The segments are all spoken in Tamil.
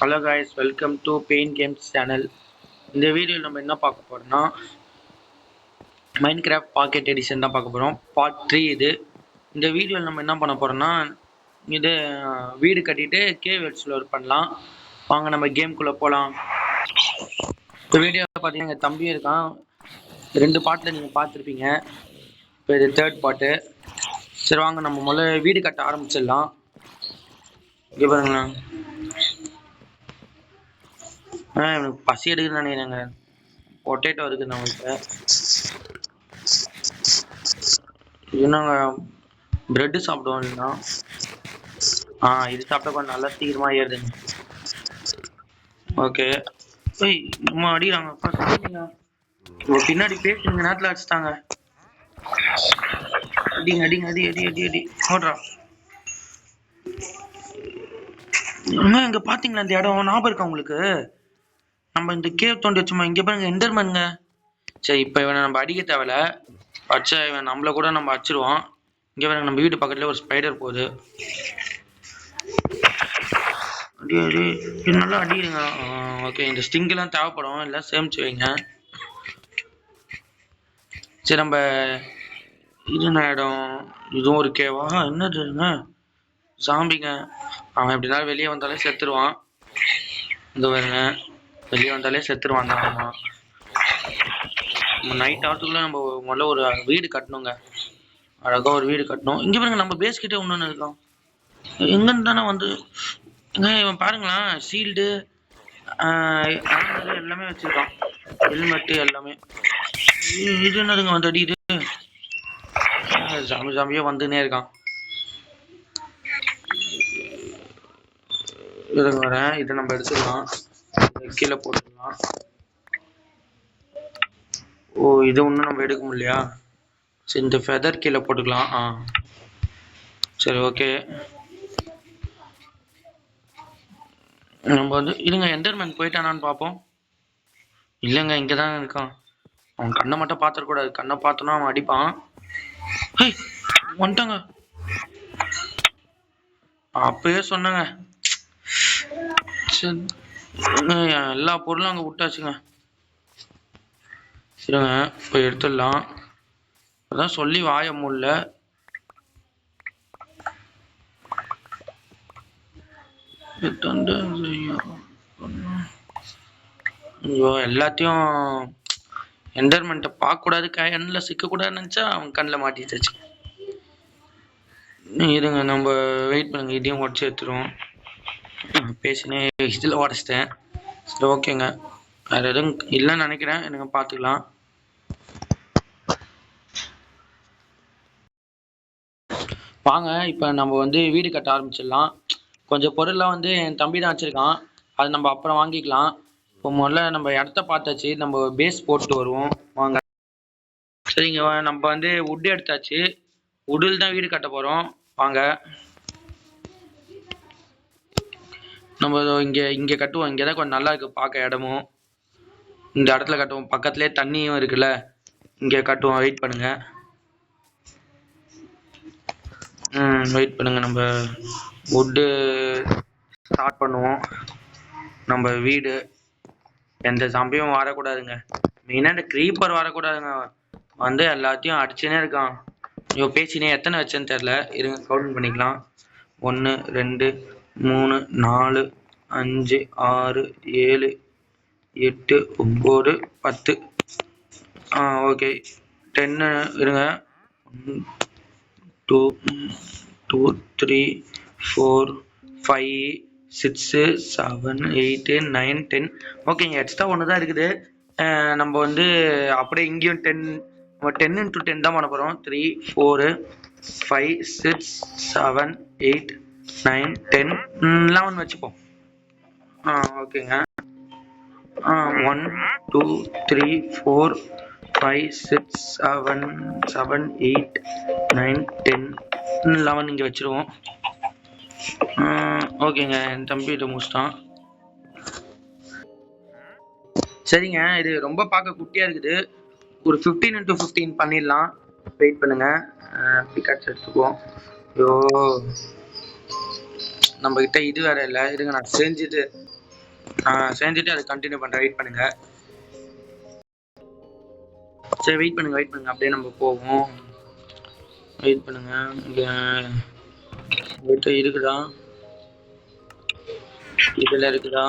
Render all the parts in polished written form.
Hello guys, welcome to pain games channel. இந்த வீடியோவில் நம்ம என்ன பார்க்க போகிறோம்னா மைன்கிராஃப்ட் பாக்கெட் எடிஷன் தான் பார்க்க போகிறோம். பார்ட் 3 இது. இந்த வீடியோவில் நம்ம என்ன பண்ண போகிறோம்னா இது வீடு கட்டிட்டு கேவ் எக்ஸ்ப்ளோர் பண்ணலாம். வாங்க நம்ம கேம்குள்ளே போகலாம். இந்த வீடியோவில் பார்த்தீங்கன்னா எங்கள் தம்பியும் இருக்கான். 2 பார்ட்டில் நீங்கள் பார்த்துருப்பீங்க. இப்போ இது 3rd பார்ட்டு. சரி வாங்க நம்ம முதல்ல வீடு கட்ட ஆரம்பிச்சிடலாம். இங்கே பாருங்களா, எனக்கு பசி எடுக்குதுன்னு நினைக்கிறேங்க. பொட்டேட்டோ இருக்குது நம்மகிட்ட. என்னங்க பிரெட்டு சாப்பிடுவோம் இல்லைன்னா இது சாப்பிட்டா கொஞ்சம் நல்லா சீக்கிரமாக ஏறுதுங்க. ஓகே, போய் நம்ம அடிக்கிறாங்க. பின்னாடி பேசுங்க, நேரத்தில் அடிச்சுட்டாங்க. அடிங்க அடிங்க அடி அடி அடி அடி ஓடுறா. இங்க பாத்தீங்களா இந்த இடம் ஞாபகம் இருக்கா உங்களுக்கு? நம்ம இந்த கேவ் தோண்டி வச்சோமா, இங்க பாருங்க எண்டர்மேனுங்க. சரி, இப்போ இவனை நம்ம அடிக்க தேவையில்ல. அடிச்சா இவன் நம்மளை கூட நம்ம அடிச்சிருவான். இங்க பாருங்க நம்ம வீட்டு பக்கத்துல ஒரு ஸ்பைடர் போகுது. அடி அடி நல்லா அடிடுங்க. ஓகே, இந்த ஸ்டிங்கெல்லாம் தேவைப்படும், இல்லை சேமிச்சு வைங்க. சரி, நம்ம இது என்ன இடம்? இதுவும் ஒரு கேவா? என்னதுங்க சாம்பிங்க. அவன் எப்படினாலும் வெளியே வந்தாலே செத்துருவான். இந்த பாருங்க, வெளியே வந்தாலே செத்துருவான் தான். ஆமாம், நைட் ஆகிறதுக்குள்ள நம்ம முதல்ல ஒரு வீடு கட்டணுங்க. அழகாக ஒரு வீடு கட்டணும். இங்கே பாருங்க நம்ம பேஸ்கிட்டே ஒன்று இருக்கோம். எங்கன்னு தானே வந்து இவன் பாருங்களேன், ஷீல்டு எல்லாமே வச்சிருக்கான், ஹெல்மெட்டு எல்லாமே. இது என்னதுங்க வந்து அடி? இது ஜாம்பி ஜாம்பியே வந்துன்னே இருக்கான். இதுங்க வரேன், இதை நம்ம எடுத்துக்கலாம், கீழே போட்டுக்கலாம். ஓ, இது ஒன்றும் நம்ம எடுக்க முடியலையா? சரி, இந்த ஃபெதர் கீழே போட்டுக்கலாம். சரி, ஓகே. நம்ம வந்து இருங்க, எண்டர்மேன் போயிட்டானான்னு பார்ப்போம். இல்லைங்க, இங்கே தான் இருக்கான். அவன் கண்ணை மட்டும் பார்த்துடக்கூடாது. கண்ணை பார்த்தோன்னா அவன் அடிப்பான். ஹேய், வந்துட்டாங்க. அப்பயே சொன்னங்க. சரி, எல்லா பொருளும் அங்கே விட்டாச்சுங்க. சரிங்க, இப்போ எடுத்துடலாம். அதான் சொல்லி வாய முடியல. ஐயோ, எல்லாத்தையும் எண்டர்மெண்ட்டை பார்க்கக்கூடாது, கண்ணில் சிக்கக்கூடாதுன்னு நினச்சா அவன் கண்ணில் மாட்டிடுச்சு. இருங்க, நம்ம வெயிட் பண்ணுங்க, இதையும் உடச்சி எடுத்துருவோம். பேசினே இதில் உடச்சிட்டேன். சரி, ஓகேங்க. வேறு எதுவும் இல்லைன்னு நினைக்கிறேன், எனக்கு பார்த்துக்கலாம். வாங்க, இப்போ நம்ம வந்து வீடு கட்ட ஆரம்பிச்சிடலாம். கொஞ்சம் பொருள்லாம் வந்து என் தம்பி தான் வச்சுருக்கான், அது நம்ம அப்புறம் வாங்கிக்கலாம். இப்போ முதல்ல நம்ம இடத்த பார்த்தாச்சு, நம்ம பேஸ் போட்டு வருவோம். வாங்க. சரிங்க, நம்ம வந்து வுட் எடுத்தாச்சு. வுட்டில் தான் வீடு கட்ட போகிறோம். வாங்க, நம்ம இங்கே கட்டுவோம். இங்கே தான் கொஞ்சம் நல்லா இருக்குது பார்க்க இடமும். இந்த இடத்துல கட்டுவோம், பக்கத்துலேயே தண்ணியும் இருக்குல்ல, இங்கே கட்டுவோம். வெயிட் பண்ணுங்க. வெயிட் பண்ணுங்க, நம்ம வுட்டு ஸ்டார்ட் பண்ணுவோம். நம்ம வீடு எந்த ஜாம்பியும் வரக்கூடாதுங்க. மெயினாக இந்த க்ரீப்பர் வரக்கூடாதுங்க, வந்து எல்லாத்தையும் அடிச்சுனே இருக்கான். ஐயோ, பேசினே எத்தனை வச்சேன்னு தெரில, இருங்க கவுண்ட் பண்ணிக்கலாம். 1 2 3 4 5 6 7 8 9 10. ஓகே, 10 இருங்க. 1 2 3 4 5 6 7 8 9 10. ஓகேங்க, எக்ஸ்ட்ரா ஒன்று தான் இருக்குது. நம்ம வந்து அப்படியே இங்கேயும் 10 into 10 தான் பண்ண போகிறோம். 3 4 5 6 7 8 9 10 11 வச்சுப்போம். ஓகேங்க. 1 2 3 4 5 6 7 8 9 10 11 இங்கே வச்சுருவோம். ஓகேங்க, என் தம்பி இதை முடிச்சிட்டான். சரிங்க, இது ரொம்ப பார்க்க குட்டியாக இருக்குது. ஒரு 15 into 15 பண்ணிடலாம். வெயிட் பண்ணுங்க, பிக்காட்ஸ் எடுத்துக்குவோம். ஐயோ, நம்மக்கிட்ட இது வேற இல்லை. இருங்க, நான் செஞ்சுட்டு செஞ்சுட்டு அதை கண்டினியூ பண்ணுறேன். வெயிட் பண்ணுங்க. சரி வெயிட் பண்ணுங்க அப்படியே நம்ம போவோம். வெயிட் பண்ணுங்க. இங்கே இருக்குதா? இதில் இருக்குதா?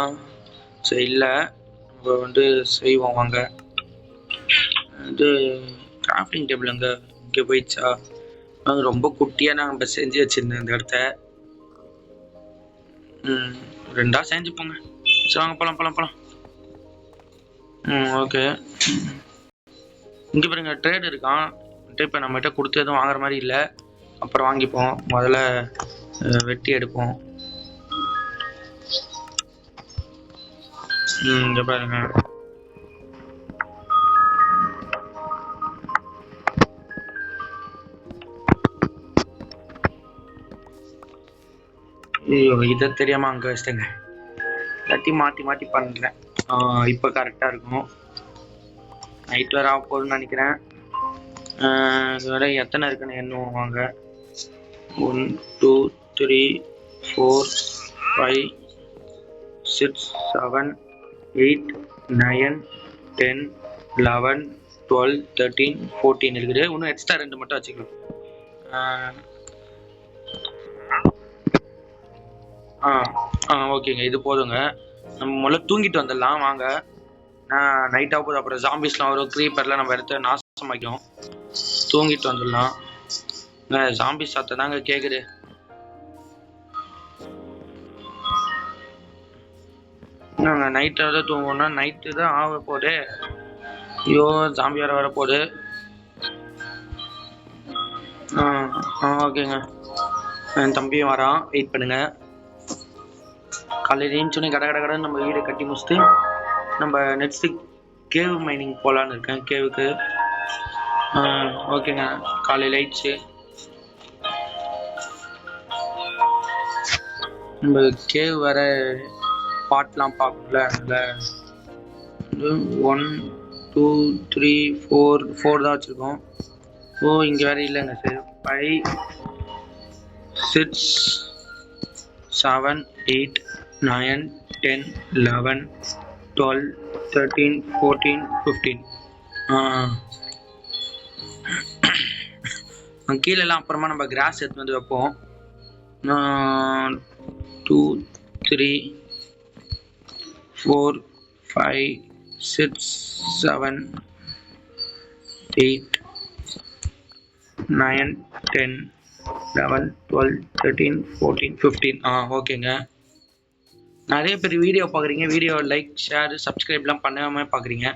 சரி இல்லை, நம்ம வந்து செய்வோம் வாங்க. இது கிராஃப்டிங் டேபிள் அங்கே இங்கே போயிடுச்சா? அது ரொம்ப குட்டியாக நம்ம செஞ்சு வச்சிருந்தேன் இந்த இடத்த. ரெண்டா செஞ்சு போங்க. சரி வாங்க போகலாம். ஓகே. இங்கே பாருங்க ட்ரேட் இருக்கான். இப்போ நம்மகிட்ட கொடுத்து எதுவும் வாங்குற மாதிரி இல்லை. அப்புறம் வாங்கிப்போம். முதல்ல வெட்டி எடுப்போம். இங்கே பாருங்க. ஐயோ இதை தெரியாமல் அங்கே வச்சிட்டேங்க. எல்லாத்தையும் மாற்றி பண்ணுறேன். இப்போ கரெக்டாக இருக்கும். நைட் வேறு ஆக போகுதுன்னு நினைக்கிறேன். வேறு எத்தனை இருக்குன்னு எண்ணுவோம் வாங்க. 1 2 3 4 5 6 7 8 9 10 11 12 13 14 இருக்குது. இன்னும் எக்ஸ்ட்ரா 2 மட்டும் வச்சுக்கலாம். ஓகேங்க, இது போதுங்க. நம்ம முதல்ல தூங்கிட்டு வந்துடலாம் வாங்க. நைட் ஆக போகுது. அப்புறம் ஜாம்பிஸ்லாம் வரும், க்ரீப்பர்லாம் நம்ம இடத்த நாசமாக்கும். தூங்கிட்டு வந்துடலாம். ஜாம்பி சத்தம் தாங்க கேட்குது. என்னங்க நைட்டாக தான் தூங்கணும்னா நைட்டு தான் ஆக போகுது. ஐயோ ஜாம்பி வேறு வர போகுது. ஓகேங்க, என் தம்பியும் வரான். வெயிட் பண்ணுங்க. காலையில் ஏஞ்சோடனே கடன்னு நம்ம வீடை கட்டி முடிச்சுட்டு நம்ம நெக்ஸ்ட்டு கேவ் மைனிங் போகலான்னு இருக்கேன். கேவுக்கு ஓகேங்க. காலையில் ஆயிடுச்சு. நம்ம கேவ் வர பாட்லாம் பார்க்கல. அதில் 1 2 3 4 தான் வச்சுருக்கோம். இங்கே வேறு இல்லைங்க சார். 5 6 7 8 9 10 11 12 13 14 15. கீழெல்லாம் அப்புறமா நம்ம கிராஸ் எடுத்து வந்து வைப்போம். 2 3 4 5 6 7 8 9 10 11 12 13 14 15. ஓகேங்க. நிறைய பேர் வீடியோ பார்க்குறீங்க. வீடியோ லைக் ஷேர் சப்ஸ்கிரைப்லாம் பண்ணாமல் பார்க்குறீங்க.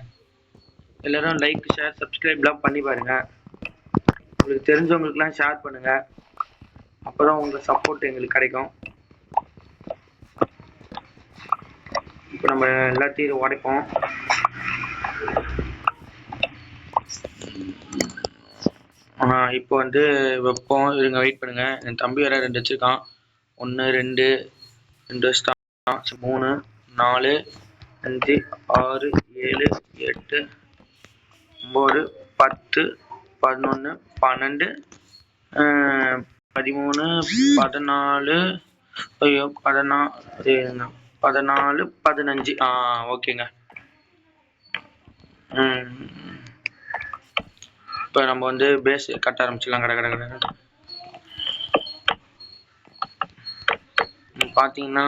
எல்லோரும் லைக் ஷேர் சப்ஸ்கிரைப்லாம் பண்ணி பாருங்கள். உங்களுக்கு தெரிஞ்சவங்களுக்குலாம் ஷேர் பண்ணுங்கள். அப்போ தான் உங்கள் சப்போர்ட் எங்களுக்கு கிடைக்கும். இப்போ நம்ம எல்லாத்தையும் உடைப்போம். இப்போ வந்து வைப்போம். இருங்க வெயிட் பண்ணுங்கள். என் தம்பி வேறு 2 வச்சுருக்கான். 1 2 வச்சுட்டான். 3 4 5 6 7 8 9 10 11 12 13 14 ஐயோ 14 15. ஓகேங்க. இப்போ நம்ம வந்து பேஸ் கட்ட ஆரம்பிச்சிடலாம். கடை பார்த்தீங்கன்னா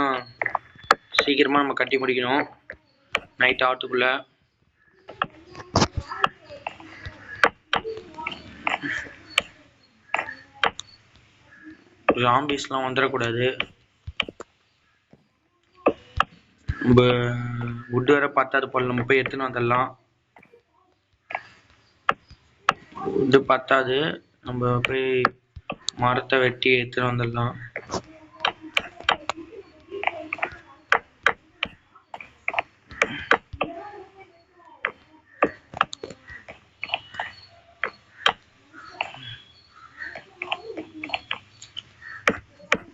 சீக்கிரமாக நம்ம கட்டி முடிக்கணும் நைட் ஆட்டுக்குள்ளே. ஜாம்பிஸ்லாம் வந்துடக்கூடாது. நம்ம வுட் வேற பத்தாது போல். நம்ம போய் எடுத்துன்னு வந்துடலாம். வுட்டு பத்தாது, நம்ம போய் மரத்தை வெட்டி எடுத்துன்னு வந்துடலாம்.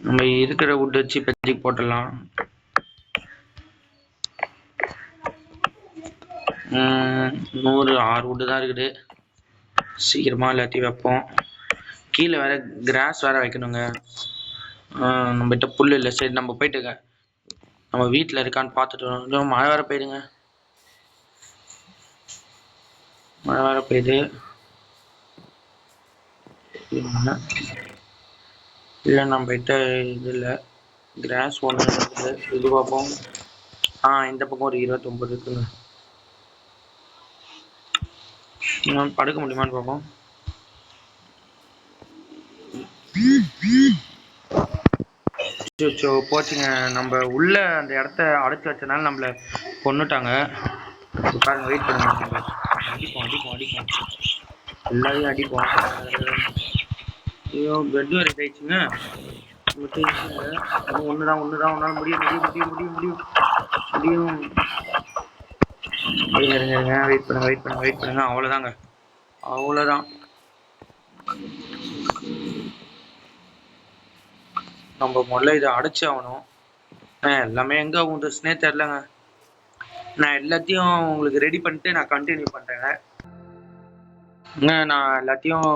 நம்ம இருக்கிற வுட் வச்சு பெஞ்சிக்கு போட்டுடலாம். 6 வுட்டு தான் இருக்குது. சீக்கிரமாக எல்லாத்தையும் வைப்போம். கீழே வேற கிராஸ் வேற வைக்கணுங்க. நம்மகிட்ட புல் இல்லை. சரி நம்ம போயிட்டுங்க நம்ம வீட்டில் இருக்கான்னு பார்த்துட்டு வரோம். மழை வேற பெய்யுதுங்க, மழை வேற பெய்யுது. இல்லை நம்மகிட்ட இது இல்லை, கிராஸ் ஒன்று இருக்குது. இது பார்ப்போம். இந்த பக்கம் ஒரு 29 இருக்குங்க. படுக்க முடியுமான்னு பார்ப்போம். போச்சுங்க, நம்ம உள்ள அந்த இடத்த அடைச்சி வச்சனால நம்மள கொன்னுட்டாங்க. பாருங்க, வெயிட் பண்ணுங்க, அடிப்போம் அடிப்போம் அடிப்போம், எல்லாரையும் அடிப்போம். ஐயோ, பெட் வேற ஆயிடுச்சுங்க. ஒண்ணுதான் ஒன்னால முடியும் முடியும் முடியும் முடியும் முடியும் முடியும். இருங்க, வெயிட் பண்ணுங்க. அவ்வளவுதாங்க, அவ்வளவுதான். நம்ம முதல்ல இதை அடைச்சு ஆகணும். எல்லாமே எங்க உண்டுச்சுனே தெரியலங்க. நான் எல்லாத்தையும் உங்களுக்கு ரெடி பண்ணிட்டு நான் கண்டினியூ பண்றேங்க. நான் எல்லாத்தையும்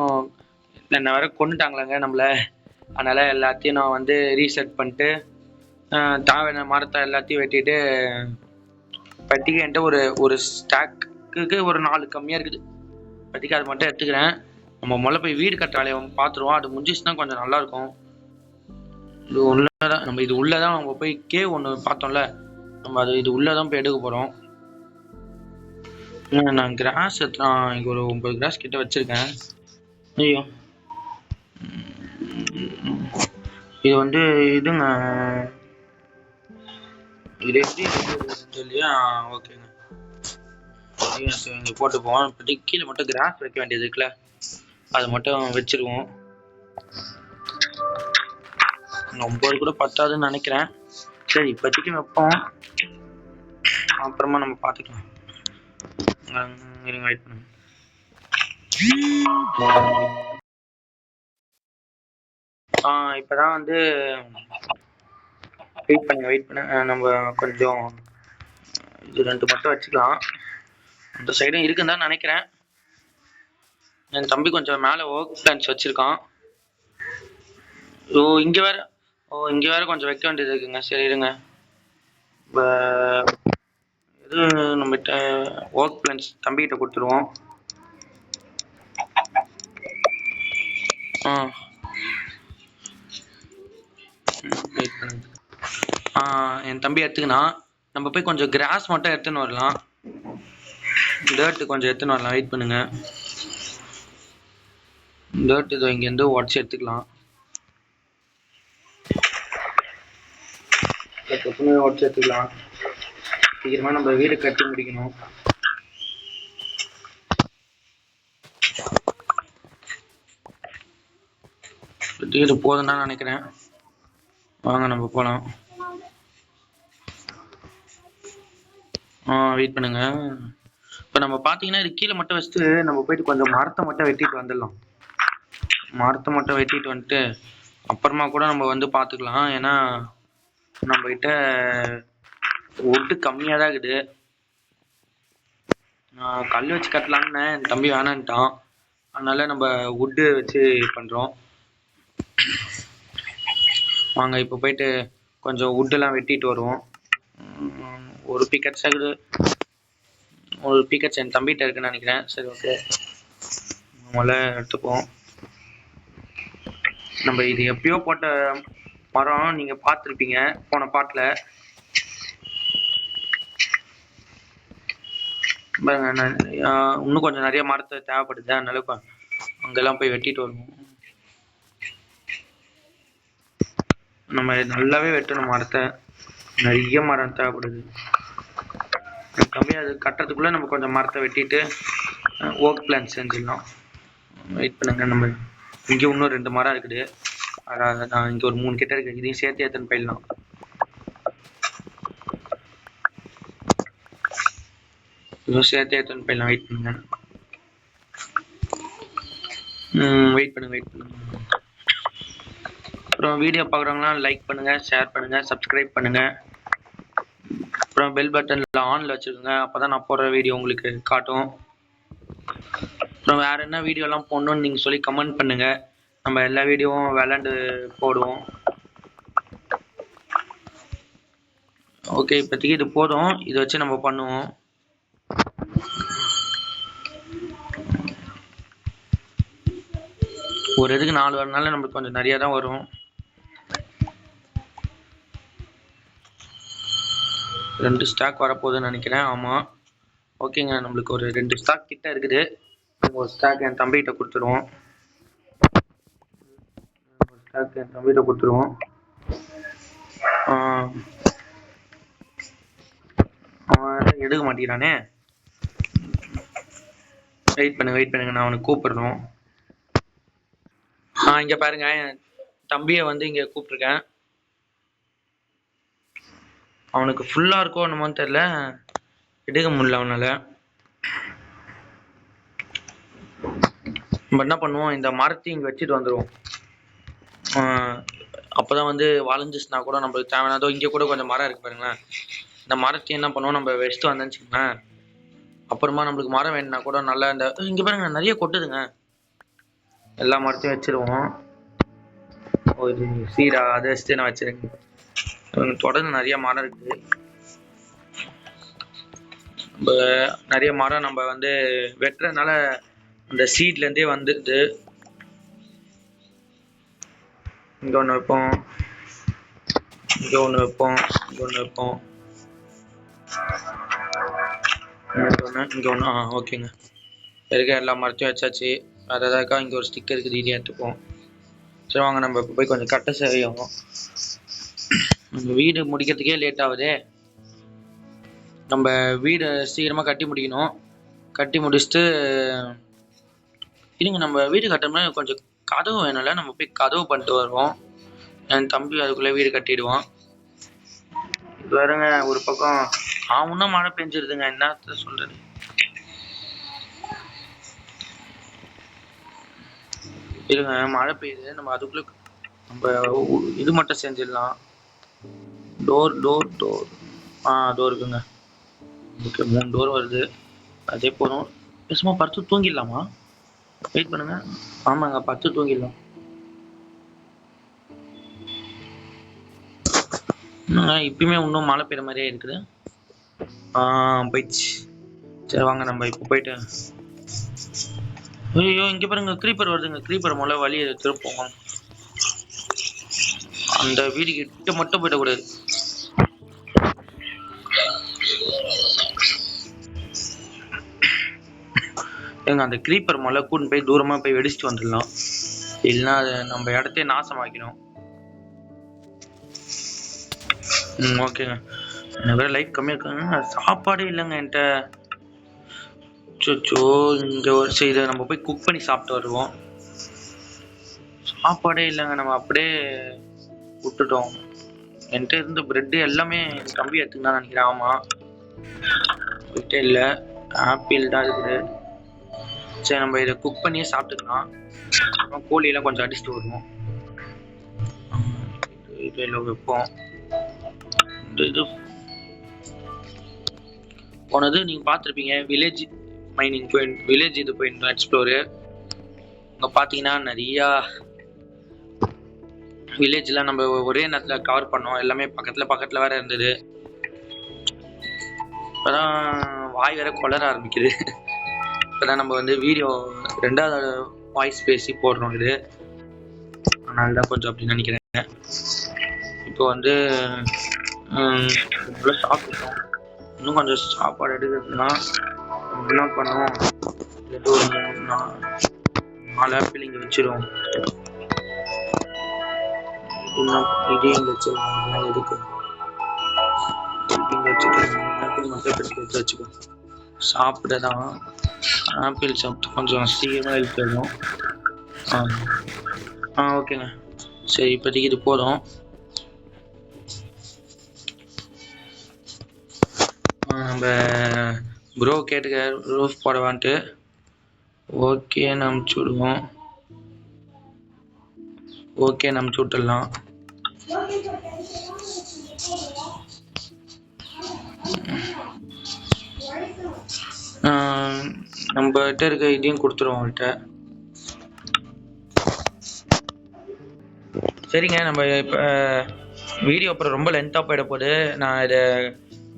என்ன வர கொண்டுட்டாங்களாங்க நம்மள, அதனால எல்லாத்தையும் நான் வந்து ரீசெட் பண்ணிட்டு தேவையான மரத்தை எல்லாத்தையும் வெட்டிட்டு, பத்திக்கு என்கிட்ட ஒரு ஸ்டாக்கு ஒரு 4 கம்மியா இருக்குது. பத்திக்கு அது மட்டும் எடுத்துக்கிறேன். நம்ம முதல்ல போய் வீடு கட்டுற வேலையை பார்த்துருவோம். அது முடிஞ்சிச்சுன்னா கொஞ்சம் நல்லா இருக்கும். இது உள்ளதான், நம்ம இது உள்ளதான் நம்ம போய் கேவ் ஒன்று பார்த்தோம்ல, நம்ம அது இது உள்ளதான் போய் எடுக்க போறோம். நான் கிராஸ் இங்க ஒரு 9 கிராஸ் கிட்ட வச்சிருக்கேன். ஐயோ, இது வந்து இதுங்க, இது எப்படி இல்லையா? ஓகேங்க, இங்க போட்டு போவோம். இப்போதைக்கு கீழே மட்டும் கிராஸ் வைக்க வேண்டியது இருக்குல்ல, அது மட்டும் வச்சிருவோம். 9 கூட பத்தாதுன்னு நினைக்கிறேன். சரி, இப்போதைக்கு வைப்போம், அப்புறமா நம்ம பார்த்துக்கலாம். வெயிட் பண்ணுங்க. இப்பதான் வந்து வெயிட் பண்ண நம்ம கொஞ்சம் இது 2 மட்டும் வச்சுக்கலாம். அந்த சைடும் இருக்குன்னு தான் நினைக்கிறேன். என் தம்பி கொஞ்சம் மேலே ஒர்க் பிளான்ஸ் வச்சிருக்கான். இங்க வேற கொஞ்சம் வைக்க வேண்டியது இருக்குங்க. சரி இருங்க, இது நம்மகிட்ட ஒர்க் பிளான்ஸ் தம்பிகிட்ட கொடுத்துருவோம். என் தம்பி எடுத்துக்கினா நம்ம போய் கொஞ்சம் கிராஸ் மட்டும் எடுத்துன்னு வரலாம், டர்ட் கொஞ்சம் எடுத்துன்னு வரலாம். வெயிட் பண்ணுங்க, டர்ட் இதோ இங்கேருந்து உடச்சி எடுத்துக்கலாம். உடச்சி எடுத்துக்கலாம். சீக்கிரமா நம்ம வீடு கட்டி முடிக்கணும். இது போதும்னா நினைக்கிறேன். வாங்க நம்ம போலாம். வெயிட் பண்ணுங்க. இப்போ நம்ம பார்த்தீங்கன்னா இது கீழே மட்டும் வச்சுட்டு நம்ம போயிட்டு கொஞ்சம் மரத்தை மட்டும் வெட்டிட்டு வந்துடலாம். மரத்தை மட்டும் வெட்டிட்டு வந்துட்டு அப்புறமா கூட நம்ம வந்து பார்த்துக்கலாம். ஏன்னா நம்மகிட்ட ஒட்டு கம்மியாக தான் இருக்குது. கல் வச்சு கட்டலான்னு என் தம்பி வேணான்ட்டான், அதனால நம்ம வுட்டு வச்சு பண்ணுறோம். வாங்க இப்போ போயிட்டு கொஞ்சம் வுட்டெல்லாம் வெட்டிட்டு வருவோம். ஒரு பிக்கெட்ஸ் ஆகுது, ஒரு பிக்கெட்ஸ் என் தம்பிகிட்ட இருக்குன்னு நினைக்கிறேன். சரி ஓகே, முதல்ல எடுத்துப்போம். நம்ம இது எப்பயோ போட்ட மரம், நீங்கள் பார்த்துருப்பீங்க போன பாட்டில். இன்னும் கொஞ்சம் நிறைய மரத்தை தேவைப்படுது, அதனால அங்கெல்லாம் போய் வெட்டிட்டு வருவோம். நம்ம நல்லாவே வெட்டணும் மரத்தை, நிறைய மரம் தேவைப்படுது. கம்மியாக அது கட்டுறதுக்குள்ளே நம்ம கொஞ்சம் மரத்தை வெட்டிட்டு ஒர்க் பிளான் செஞ்சிடலாம். வெயிட் பண்ணுங்க, நம்ம இங்கே இன்னும் 2 மரம் இருக்குது. அதாவது நான் இங்கே ஒரு 3 கிட்ட இருக்கு, இதையும் சேர்த்து எடுத்துன்னு போயிடலாம். இதுவும் சேர்த்து எடுத்துன்னு போயிடலாம். வெயிட் பண்ணுங்க, வெயிட் பண்ணுங்க. அப்புறம் வீடியோ பார்க்குறவங்களாம் லைக் பண்ணுங்க, ஷேர் பண்ணுங்க, சப்ஸ்கிரைப் பண்ணுங்க. அப்புறம் பெல் பட்டனில் ஆனில் வச்சுக்கோங்க, அப்போ தான் நான் போடுற வீடியோ உங்களுக்கு காட்டும். அப்புறம் வேறு என்ன வீடியோலாம் போடணும்னு நீங்கள் சொல்லி கமெண்ட் பண்ணுங்கள், நம்ம எல்லா வீடியோவும் விளாண்டு போடுவோம். ஓகே, இப்போதைக்கு இது போதும். இதை வச்சு நம்ம பண்ணுவோம். ஒரு இதுக்கு 4 வரனால நம்மளுக்கு கொஞ்சம் நிறைய தான் வரும். 2 ஸ்டாக் வரப்போகுதுன்னு நினைக்கிறேன். ஆமாம், ஓகேங்க. நம்மளுக்கு ஒரு 2 ஸ்டாக் கிட்ட இருக்குது. ஒரு ஸ்டாக் என் தம்பிகிட்ட கொடுத்துருவோம். அவன் எடுக்க மாட்டேங்கிறானே. வெயிட் பண்ணுங்க, நான் அவனுக்கு கூப்பிடணும். இங்க பாருங்க, என் தம்பியை வந்து இங்க கூப்பிட்டுருக்கேன். அவனுக்கு ஃபுல்லா இருக்கோ என்னமோன்னு தெரியல, எடுக்க முடியல அவனால. நம்ம என்ன பண்ணுவோம், இந்த மரத்தை இங்க வச்சுட்டு வந்துடுவோம். அப்போதான் வந்து வளைஞ்சிச்சுனா கூட நம்மளுக்கு தேவையானதோ. இங்கே கூட கொஞ்சம் மரம் இருக்கு பாருங்களேன். இந்த மரத்தை என்ன பண்ணுவோம், நம்ம வச்சுட்டு வந்தோம்னு வச்சுக்கோங்களேன். அப்புறமா நம்மளுக்கு மரம் வேணும்னா கூட நல்லா இந்த இங்கே பாருங்க நிறைய கொட்டுதுங்க. எல்லா மரத்தையும் வச்சிருவோம். ஒரு சீரா அதை வச்சுட்டு நான் வச்சிருக்கேன். தொடர்ந்து நிறைய மரம் இருக்குது. நம்ம நிறைய மரம் நம்ம வந்து வெட்டுறதுனால அந்த சீட்லேருந்தே வந்துடுது. இங்கே ஒன்று வைப்போம், இங்கே ஒன்று வைப்போம், இங்கே ஒன்று வைப்போம், இங்கே ஒன்று. ஓகேங்க, இருக்க எல்லா மரத்தையும் வச்சாச்சு. வேறு ஏதாக்கா இங்கே ஒரு ஸ்டிக்கர் இருக்குது, இதையும் எடுத்துப்போம். சரி வாங்க, நம்ம இப்போ போய் கொஞ்சம் கட்ட செய்வோம். நம்ம வீடு முடிக்கிறதுக்கே லேட் ஆகுது. நம்ம வீடு சீக்கிரமாக கட்டி முடிக்கணும். கட்டி முடிச்சுட்டு இருங்க, நம்ம வீடு கட்டணும்னா கொஞ்சம் கதவு வேணும்ல. நம்ம போய் கதவு பண்ணிட்டு வருவோம். என் தம்பி அதுக்குள்ளே வீடு கட்டிடுவான். இது வருங்க ஒரு பக்கம். இன்னும் மழை பெஞ்சிருதுங்க, என்னத்த சொல்றது. இருங்க, மழை பெய்யுது. நம்ம அதுக்குள்ள நம்ம இது மட்டும் செஞ்சிடலாம். டோர் இருக்குங்க. ஓகே, 3 டோர் வருது. அதே போதும். சும்மா படுத்து தூங்கிடலாமா? வெயிட் பண்ணுங்க. ஆமாங்க, படுத்து தூங்கிடலாம். இப்பயுமே இன்னும் மழை பெய்யுற மாதிரியே இருக்குது. போயிடுச்சு. சரி வாங்க, நம்ம இப்போ போயிட்டு. ஐயோ, இங்க பாருங்க, க்ரீப்பர் வருதுங்க. க்ரீப்பர் முதல்ல வழியை திருப்போம். அந்த வீடு கிட்ட மட்டும் போயிடக்கூடாது. ஏங்க, அந்த க்ரீப்பர் முதல்ல கூட்டின்னு போய் தூரமா போய் வெடிச்சுட்டு வந்துடலாம். இல்லைன்னா அது நம்ம இடத்தையே நாசமாக்கிடும். ஓகேங்க. எனக்கு வேற லைட் கம்மியாக இருக்காங்க. சாப்பாடே இல்லைங்க என்கிட்ட. சோ இங்கே ஒரு சரி, நம்ம போய் குக் பண்ணி சாப்பிட்டு வருவோம். சாப்பாடே இல்லைங்க, நம்ம அப்படியே விட்டுட்டோம். என்கிட்ட இருந்த பிரெட்டு எல்லாமே என் தம்பி எடுத்துக்கிட்டான்னு நினைக்கிறேன். ஆமாம், போயிட்டே இல்லை. ஆப்பிள் தான் இருக்குது. சரி, நம்ம இதை குக் பண்ணியே சாப்பிட்டுக்கலாம். கோழியெல்லாம் கொஞ்சம் அடிச்சுட்டு வருவோம். இதில் வைப்போம். இது போனது நீங்கள் பார்த்துருப்பீங்க, வில்லேஜ் மைனிங் வில்லேஜ் இது போயிருந்தோம் எக்ஸ்ப்ளோரு. அங்கே பார்த்தீங்கன்னா நிறையா வில்லேஜ்லாம் நம்ம ஒரே நேரத்தில் கவர் பண்ணோம். எல்லாமே பக்கத்தில் வேற இருந்தது. இப்போதான் வாய் வேற கொளர ஆரம்பிக்குது. இப்போதான் நம்ம வந்து வீடியோ 2வது வாய்ஸ் பேசி போடுறோம். இது அதனால தான் கொஞ்சம் அப்படின்னு நினைக்கிறேன். இப்போ வந்து சாப்பிட்டோம். இன்னும் கொஞ்சம் சாப்பாடு எடுக்கிறதுனா என்ன பண்ணுவோம், ஏதோ ஒரு 4 ஆப்பிள் இங்கே வச்சிருவோம். இதையும் வச்சிருவோம். எதுக்கு இங்கே வச்சுக்கலாம். ஆப்பிள் மட்டும் எடுத்து வச்சுக்கோ. சாப்பிட தான் ஆப்பிள் சாப்பிட்டு கொஞ்சம் சீக்கிரமாக எடுத்துடும். ஓகேங்க. சரி, இப்போதைக்கு இது போதும். நம்ம ப்ரோ கேட்டுக்க ரூஃப் போடவான்ட்டு. ஓகேன்னு அமுச்சு விடுவோம். ஓகேன்னு அமுச்சு விட்டுடலாம். நம்மகிட்ட இருக்க இதையும் கொடுத்துருவோம் அவன்கிட்ட. சரிங்க, நம்ம இப்போ வீடியோ அப்புறம் ரொம்ப லென்த்தாக போயிட போகுது. நான் இதை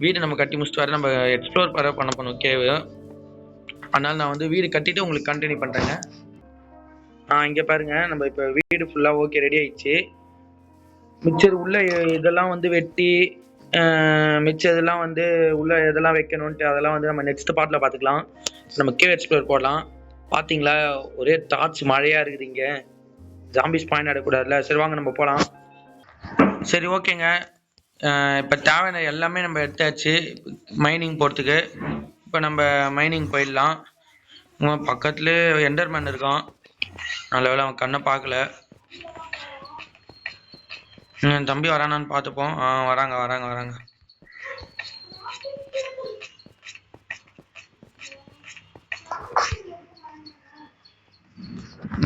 வீடு நம்ம கட்டி முடிச்சுட்டு வர நம்ம எக்ஸ்ப்ளோர் பண்ண போகணும் கேவு. அதனால் நான் வந்து வீடு கட்டிட்டு உங்களுக்கு கண்டினியூ பண்ணுறேங்க. இங்கே பாருங்க, நம்ம இப்போ வீடு ஃபுல்லாக ஓகே ரெடி ஆயிடுச்சு. மிச்சர் உள்ள இதெல்லாம் வந்து வெட்டி மிச்சம் இதெல்லாம் வந்து உள்ள இதெல்லாம் வைக்கணும்ட்டு அதெல்லாம் வந்து நம்ம நெக்ஸ்ட் பார்ட்டில் பார்த்துக்கலாம். நம்ம கேவ் எக்ஸ்ப்ளோர் போடலாம். பார்த்தீங்களா, ஒரே டார்ச் மழையாக இருக்குது இங்கே. ஜாம்பிஸ் பாயிண்ட் ஆடக்கூடாதுல்ல. சரி வாங்க நம்ம போகலாம். சரி ஓகேங்க, இப்போ தேவையான எல்லாமே நம்ம எடுத்தாச்சு மைனிங் போகிறதுக்கு. இப்போ நம்ம மைனிங் போயிடலாம். பக்கத்துல எண்டர்மேன் இருக்கான். நல்ல வேளை அவன் கண்ணை பார்க்கல. என் தம்பி வரானான்னு பார்த்துப்போம். வராங்க வராங்க வராங்க.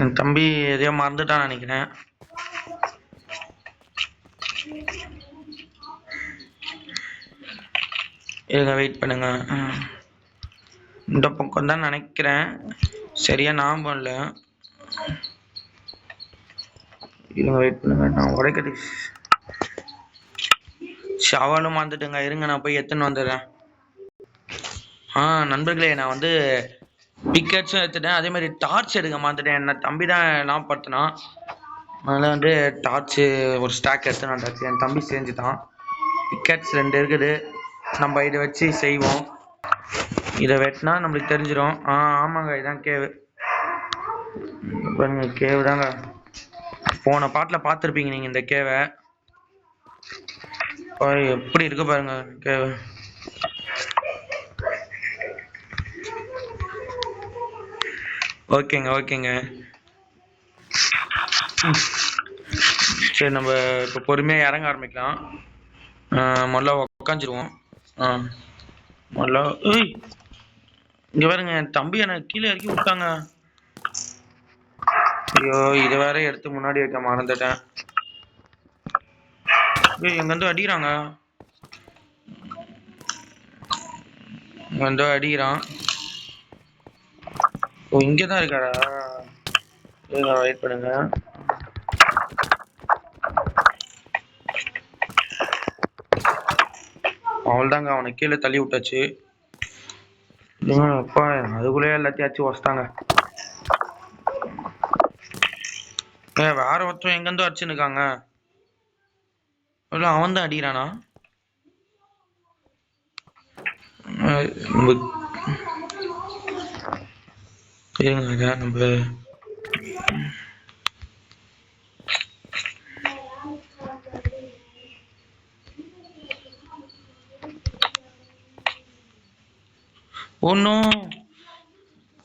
என் தம்பி எதையோ மறந்துட்டான்னு நினைக்கிறேன். இருங்க, வெயிட் பண்ணுங்க. இந்த பக்கம் தான் நினைக்கிறேன், சரியா ஞாபகம் இல்லை. இருங்க, வெயிட் பண்ணுங்க. நான் உடைக்கிறது ஷவலும் வந்துட்டுங்க. இருங்க, நான் போய் எடுத்துன்னு வந்துடுறேன். நண்பர்களே, நான் வந்து பிக்கெட்ஸும் எடுத்துட்டேன். அதே மாதிரி டார்ச் எடுக்க மாந்துட்டேன். என்ன தம்பி தான் ஞாபகப்படுத்தினான். அதனால் வந்து டார்ச்சு ஒரு ஸ்டாக் எடுத்துன்னு வந்தாச்சு. என் தம்பி செஞ்சுட்டான். பிக்கெட்ஸ் 2 இருக்குது. நம்ம இதை வச்சு செய்வோம். இதை வெட்டினா நம்மளுக்கு தெரிஞ்சிடும். ஆமாங்க, இதான் கேவு. பாருங்க, கேவு தாங்க. போன பாட்டில் பார்த்துருப்பீங்க நீங்கள் இந்த கேவை. எப்படி இருக்கு பாருங்க கேவு. ஓகேங்க ஓகேங்க. சரி, நம்ம இப்போ பொறுமையாக இறங்க ஆரம்பிக்கலாம். முதல்ல உக்காந்துருவோம். முதல்ல இங்கே பாருங்க, என் தம்பி எனக்கு கீழே இறக்கி விட்டாங்க. ஐயோ, இதை வேற எடுத்து முன்னாடி வைக்க மறந்துட்டேன். எங்கேருந்து அடிக்கிறாங்க, எங்கேருந்தோ அடிக்கிறான். ஓ, இங்கே தான் இருக்காரா? வெயிட் பண்ணுங்க. அவள்தாங்க, அவனை கீழே தள்ளி விட்டாச்சு. அப்பா, அதுக்குள்ளேயே எல்லாத்தையும் அச்சு வச்சிட்டாங்க. வேற ஒருத்தன் எங்கேருந்தோ அடிச்சுன்னுக்காங்க. அவன் தான் அடிக்கிறானா? நம்ம ஒன்றும்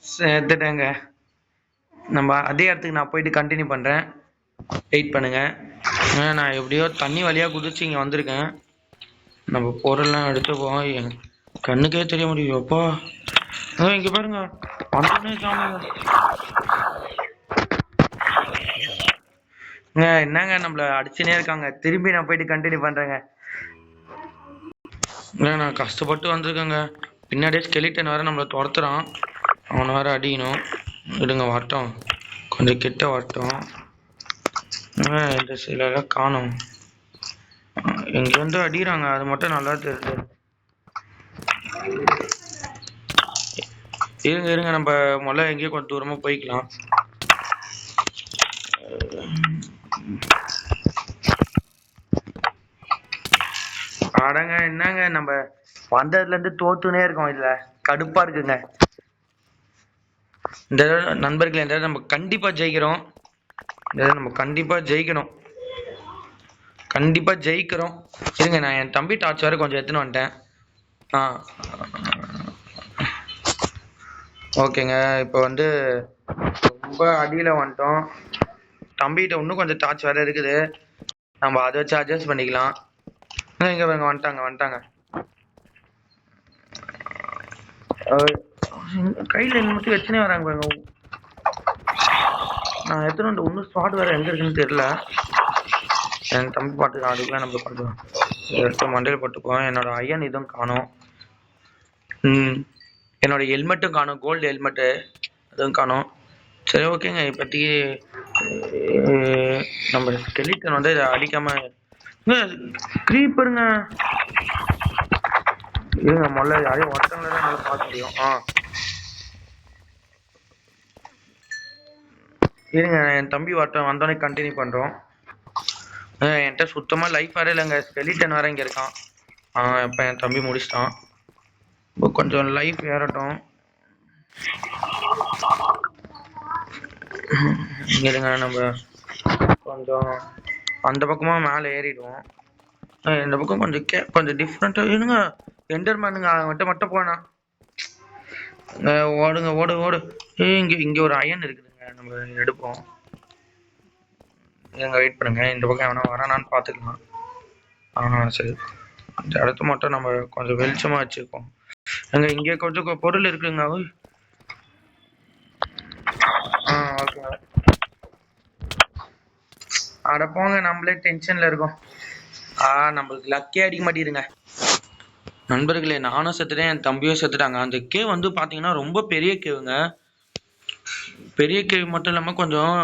சேர்த்துட்டேங்க. நம்ம அதே இடத்துக்கு நான் போயிட்டு கண்டினியூ பண்ணுறேன். வெயிட் பண்ணுங்க. நான் எப்படியோ தண்ணி வழியாக குதிச்சு இங்கே வந்திருக்கேன். நம்ம பொருள்லாம் எடுத்து போவோம். என் கண்ணுக்கே தெரிய முடியும். அப்பா, இங்கே பாருங்க, என்னங்க நம்மள அடிச்சுனே இருக்காங்க. திரும்பி நான் போயிட்டு கண்டினியூ பண்ணுறேங்க. நான் கஷ்டப்பட்டு வந்திருக்கேங்க. பின்னாடியே ஸ்கெலிட்டன் வேறு நம்மளை துரத்துறான். அவனை வேறு அடிக்கணும். விடுங்க, வரட்டும், கொஞ்சம் கிட்ட வரட்டும். இந்த சில காணும். எங்கேருந்து அடிக்கிறாங்க, அது மட்டும் நல்லா தெரியுது. இருங்க, நம்ம முதல்ல எங்கேயோ கொஞ்சம் தூரமாக போய்க்கலாம். அடங்க, என்னங்க நம்ம வந்ததுலேருந்து தோத்துனே இருக்கோம். இதில் கடுப்பாக இருக்குங்க. இந்த நண்பர்கள், இந்த நம்ம கண்டிப்பாக ஜெயிக்கிறோம். நம்ம கண்டிப்பாக ஜெயிக்கணும். கண்டிப்பாக ஜெயிக்கிறோம். இருங்க, நான் என் தம்பி டார்ச் வேறு கொஞ்சம் எடுத்துன்னு வந்துட்டேன். ஓகேங்க, இப்போ வந்து ரொம்ப அடியில் வந்துட்டோம். தம்பிகிட்ட இன்னும் கொஞ்சம் டார்ச் வேறு இருக்குது. நம்ம அதை வச்சு அட்ஜஸ்ட் பண்ணிக்கலாம். இங்கே பாருங்க, வந்துட்டாங்க. கையில் மட்டும் வச்சுனே வராங்க பாருங்க. நான் எத்தனை வந்து இன்னும் ஸ்பாட் வேறு எங்கே இருக்குன்னு தெரியல. என் தம்பி பார்த்துக்கலாம். அதுக்குலாம் நம்ம பார்த்துக்கலாம். எடுத்து மண்டையில் போட்டுக்குவோம். என்னோட ஐயன் இதுவும் காணும். என்னோட ஹெல்மெட்டும் காணும். கோல்டு ஹெல்மெட்டு அதுவும் காணும். சரி ஓகேங்க, இப்போதைக்கு நம்ம ஸ்கெலிட்டன் வந்து இதை அடிக்காமல் creeperங்க. இருங்க முதல்ல யாரையும் ஒருத்தவங்கள தான் என்னால பார்க்க முடியும். இருங்க என் தம்பி ஒருத்தன் வந்தோடனே கண்டினியூ பண்றோம். என்கிட்ட சுத்தமா லைஃப் வேற இல்லைங்க. ஸ்கெலிட்டன் வேற இங்க இருக்கான். இப்போ என் தம்பி முடிச்சிட்டான். இப்போ கொஞ்சம் லைஃப் ஏறட்டும். இருங்க நம்ம கொஞ்சம் அந்த பக்கமா மேலே ஏறிடுவோம். இந்த பக்கம் கொஞ்சம் டிஃப்ரெண்டா இருங்க. என்டர்மேனுங்க அவன்கிட்ட மட்டும் போனா ஓடுங்க ஓடு ஓடு. இங்க ஒரு அயன் இருக்குதுங்க, நம்ம எடுப்போம். எங்க வெயிட் பண்ணுங்க, இந்த பக்கம் எவனா வரானான்னு பாத்துக்கலாம். சரி, இந்த இடத்த மட்டும் நம்ம கொஞ்சம் வெளிச்சமா வச்சுருக்கோம். எங்க இங்க கொஞ்சம் பொருள் இருக்குங்க. ஓகேங்க. அட போங்க, நம்மளே டென்ஷன்ல இருக்கோம். நம்மளுக்கு லக்கே அடிக்க மாட்டேங்குதுங்க. நண்பர்களே, நானும் செத்துட்டேன், என் தம்பியும் செத்துட்டாங்க. அந்த கேவ் வந்து பாத்தீங்கன்னா ரொம்ப பெரிய கேவுங்க. பெரிய கேவ் மட்டும் இல்லாம கொஞ்சம்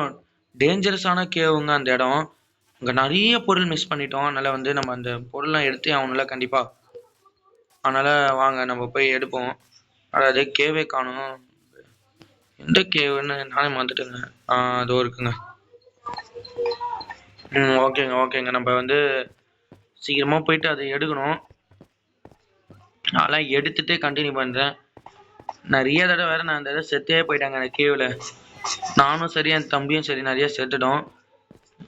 டேஞ்சரஸான கேவுங்க அந்த இடம். அங்க நிறைய பொருள் மிஸ் பண்ணிட்டோம். அதனால வந்து நம்ம அந்த பொருள்லாம் எடுத்தே ஆகணும்ல கண்டிப்பா. அதனால வாங்க நம்ம போய் எடுப்போம். அதாவது கேவே காணும். எந்த கேவுன்னு நானே மறந்துட்டேங்க. அதோ இருக்குங்க. ஓகேங்க. நம்ம வந்து சீக்கிரமா போயிட்டு அதை எடுக்கணும். அதெல்லாம் எடுத்துட்டு கண்டினியூ பண்றேன். நிறைய தடவை வேற நான் அந்த இடம் செத்தே போயிட்டாங்க அந்த கேவ்ல. நானும் சரி என் தம்பியும் சரி நிறைய செத்துட்டோம்.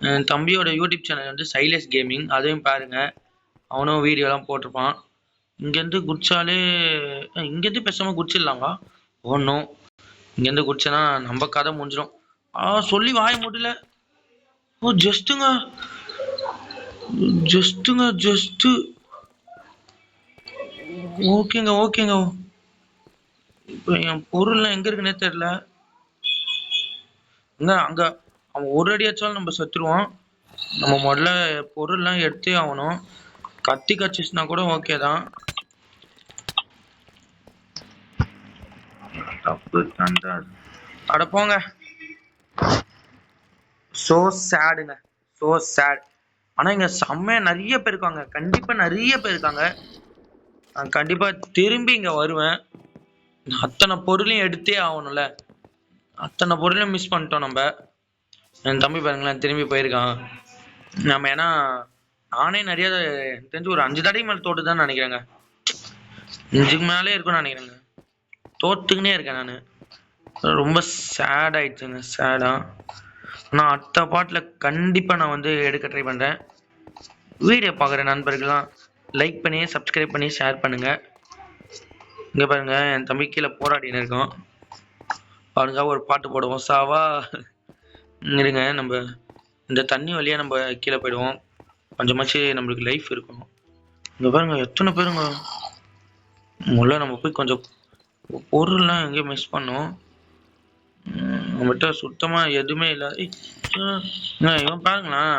என் தம்பியோட யூடியூப் சேனல் வந்து சைலஸ் கேமிங், அதையும் பாருங்க. அவனும் வீடியோலாம் போட்டிருப்பான். இங்கேருந்து குடிச்சாலே இங்கேருந்து பேசாம குடிச்சிடலாமா? ஒன்றும் இங்கேருந்து குடிச்சேன்னா நம்ம கதை முடிஞ்சிடும். சொல்லி வாய முடியல. ஜஸ்ட்டுங்க. ஓகேங்க. இப்போ என் பொருள்லாம் எங்க இருக்குன்னே தெரியல. அங்க அவன் ஒரு அடி அடிச்சாலும் நம்ம செத்துருவோம். நம்ம முதல்ல பொருள்லாம் எடுத்தே ஆகணும். கத்தி கச்சிச்சுனா கூட ஓகே தான். தப்பு தான்டா. அட போங்க. சோ சேடுங்க, சோ சேட். ஆனா இங்க செம்மையா நிறைய பேர் இருக்காங்க. கண்டிப்பா நிறைய பேர் இருக்காங்க. நான் கண்டிப்பா திரும்பி இங்க வருவேன். அத்தனை பொருளையும் எடுத்தே ஆகணும்ல. அத்தனை பொருளையும் மிஸ் பண்ணிட்டோம் நம்ம. என் தம்பி பாருங்களேன், திரும்பி போயிருக்கான். நம்ம ஏன்னா நானே நிறைய தெரிஞ்சு ஒரு 5 தடவை மேல தோட்டுதான் நினைக்கிறேங்க. 5க்கு மேலே இருக்கும்னு நினைக்கிறேங்க. தோத்துக்குனே இருக்கேன் நானு. ரொம்ப சேட் ஆயிடுச்சுங்க, சேடா. நான் அடுத்த பாட்டில் கண்டிப்பா நான் வந்து எடுக்க ட்ரை பண்றேன். வீடியோ பார்க்குற நண்பர்கள்லாம் லைக் பண்ணி சப்ஸ்கிரைப் பண்ணி ஷேர் பண்ணுங்க. இங்க பாருங்க, என் தம்பி கீழே போராடின்னு இருக்கோம். அவனுக்காக ஒரு பாட்டு போடுவோம். சாவா இருங்க, நம்ம இந்த தண்ணி வழியா நம்ம கீழே போயிடுவோம். கொஞ்சமாச்சு நம்மளுக்கு லைஃப் இருக்கும். இங்க பாருங்க எத்தனை பேருங்க. முதல்ல நம்ம போய் கொஞ்சம் பொருள்லாம் எங்கேயும் மிஸ் பண்ணோம். நம்மகிட்ட சுத்தமா எதுவுமே இல்லை. இவன் பாருங்களேன்,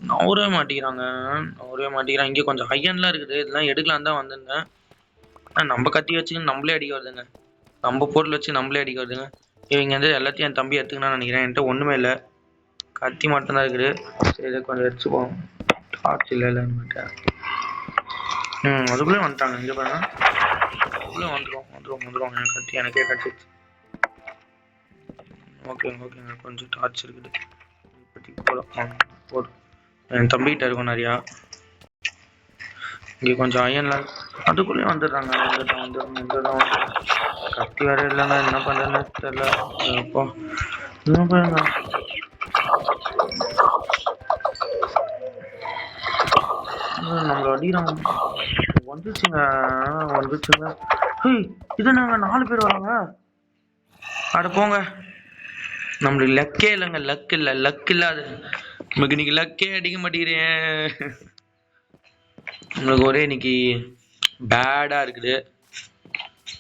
நவரவே மாட்டேங்கிறான். இங்கே கொஞ்சம் ஹையன்லாம் இருக்குது, இதெல்லாம் எடுக்கலாம் தான் வந்திருந்தேன். நம்ம கத்தி வச்சுக்கின்னு நம்மளே அடிக்க வருதுங்க. நம்ம பொருள் வச்சு நம்மளே அடிக்க வருதுங்க. இவங்க வந்து எல்லாத்தையும் என் தம்பி எடுத்துக்கணும்னு நினைக்கிறேன். என்கிட்ட ஒன்றுமே இல்லை, கத்தி மட்டும்தான் இருக்குது. சரி, இதை கொஞ்சம் எடுத்துப்போம். டார்ச் இல்லைன்னுட்டு. அதுக்குள்ளே வந்துட்டாங்க. இங்கே பாருங்க, அதுக்குள்ளே வந்துடும். என் கத்தி எனக்கே கட்டிச்சு. ஓகேங்க. கொஞ்சம் டார்ச் இருக்குது, பற்றி போதும். என் தம்பிகிட்ட இருக்கும் நிறையா. இங்கே கொஞ்சம் அயன்லாம் அதுக்குள்ளேயும் வந்துடுறாங்க. வந்துடும். கத்தி வேற இல்லைங்க, என்ன பண்ணுறதுன்னு தெரியல. அப்போ என்ன பாருங்க, நம்மள அடிக்கிறாங்க. வந்துச்சுங்க. இது நாங்கள் 4 பேர் வராங்க. அட போங்க, நம்மளுக்கு லக்கே இல்லைங்க. லக் இல்லாது நமக்கு இன்னைக்கு லக்கே அடிக்க மாட்டேங்கிறேன். நம்மளுக்கு ஒரே இன்னைக்கு பேடா இருக்குது.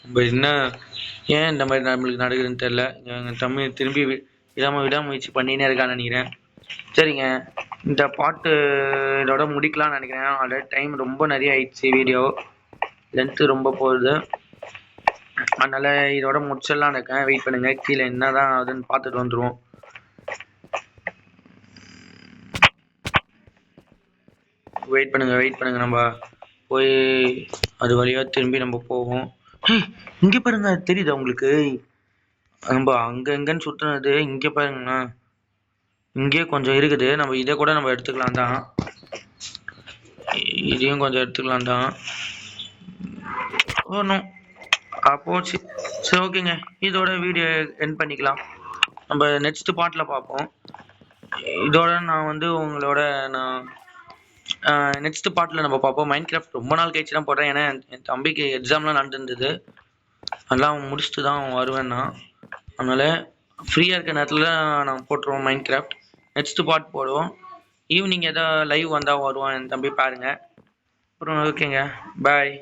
நம்ம என்ன ஏன் இந்த மாதிரி நம்மளுக்கு நடக்குதுன்னு தெரியல. எங்கள் தம்பி திரும்பி விடாமுயற்சி பண்ணினே இருக்கான்னு நினைக்கிறேன். சரிங்க, இந்த பாட்டு இதோட முடிக்கலாம்னு நினைக்கிறேன். ஆல்ரெடி டைம் ரொம்ப நிறைய ஆயிடுச்சு, வீடியோ லென்த்து ரொம்ப போகுது. அதனால இதோட முடிச்சிடலாம் இருக்கேன். வெயிட் பண்ணுங்க, கீழே என்னதான் அதுன்னு பார்த்துட்டு வந்துடுவோம். வெயிட் பண்ணுங்க நம்ம போய் அது வழியாக திரும்பி நம்ம போவோம். இங்கே பாருங்க, தெரியுதா உங்களுக்கு? நம்ம அங்கன்னு சுற்றுனது இங்கே பாருங்கண்ணா, இங்கே கொஞ்சம் இருக்குது. நம்ம இதை கூட நம்ம எடுத்துக்கலாம் தான், இதையும் கொஞ்சம் எடுத்துக்கலாம் தான். ஒன்றும் போச்சு. சரி ஓகேங்க, இதோட வீடியோ எண்ட் பண்ணிக்கலாம். நம்ம நெக்ஸ்ட் பார்ட்டில் பார்ப்போம். இதோட நான் வந்து உங்களோட நெக்ஸ்ட் பார்ட்டில் நம்ம பார்ப்போம். மைன்கிராஃப்ட் ரொம்ப நாள் கழிச்சு தான் போடுறேன், ஏன்னா என் தம்பிக்கு எக்ஸாம்லாம் நடந்துருந்தது. அதெல்லாம் முடிச்சுட்டு தான் வருவேன் நான். அதனால் ஃப்ரீயாக இருக்க நேரத்தில் நான் போட்டுருவோம் மைன்கிராஃப்ட். நெக்ஸ்ட் பார்ட் போடுவோம். ஈவினிங் எதாவது லைவ் வந்தால் வருவான் என் தம்பி, பாருங்கள். அப்புறம் ஓகேங்க, பாய்.